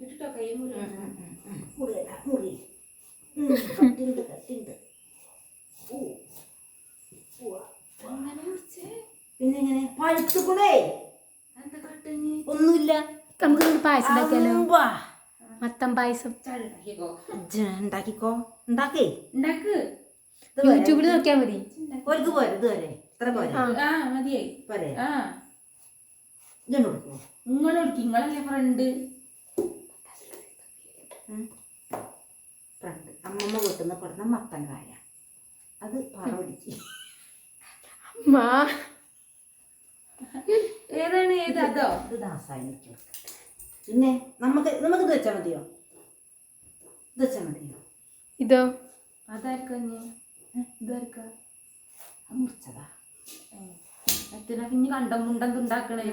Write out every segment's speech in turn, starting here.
ഇട്ടിട്ടോ കൈ മുറി മുറി കട്ടിണ്ട് കട്ടിണ്ട്. അങ്ങനെ മുറിച്ചേ പിന്നെ എങ്ങനെ പഴുത്തുകൂടെ? എന്താ കാട്ടുഞ്ഞ്? ഒന്നുമില്ല. നമുക്ക് പായസം ഉണ്ടാക്കിയാലോ? മത്തം പായസം ഉണ്ടാക്കിക്കോ. ഉണ്ടാക്കേ ഉണ്ടാക്ക്. യൂട്യൂബിൽ നോക്കിയാൽ മതി. ഒരു പോരെ ഇതുവരെ ഇത്ര പോരെ മതിയായി പോരെ. ആ ഇതുകൊണ്ട് കൊടുക്കുമോ? നിങ്ങളോടിക്ക് നിങ്ങളല്ലേ ഫ്രണ്ട്. ഫ്രണ്ട് അമ്മമ്മ വീട്ടിൽ നിന്ന് കൊടുന്ന മത്തൻ കായ അത് പറവടിച്ച്. ഏതാണ് ഏത് അതോ? ഇത് ദാസായിരിക്കും. പിന്നെ നമുക്കിത് വെച്ചാൽ മതിയോ? ഇത് വെച്ചാൽ മതിയോ? ഇതോ? അതായിരിക്കും ഇതായിരിക്ക മുറിച്ചതാ. എത്ര പിന്നെ കണ്ടം മുണ്ടം ഉണ്ടാക്കണേ.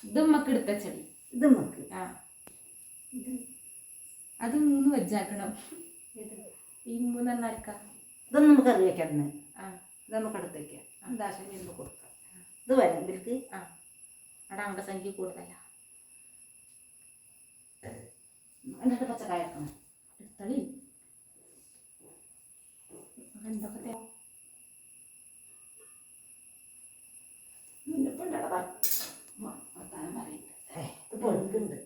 ഇത് നമുക്ക് എടുത്ത ചെടി. ഇത് നമുക്ക് ആ അത് 3 വെച്ചാക്കണം. ഈ 3 അരക്കാം. ഇതൊന്നും നമുക്ക് കറി വെക്കാറുണ്ട്. ആ ഇത് നമുക്ക് അടുത്ത് വയ്ക്കാം. ദാശം ചെയ്യുമ്പോൾ കൊടുക്കാം. ഇത് വരാം ഇവർക്ക്. ആ അവിടെ അംഗസംഖ്യ കൂടുതല. എന്നിട്ട് പച്ചക്കായ എടുത്തളി എന്തൊക്കെ മുന്നപ്പുണ്ടടാ. ഇത് പൊഴുക്കുണ്ട്.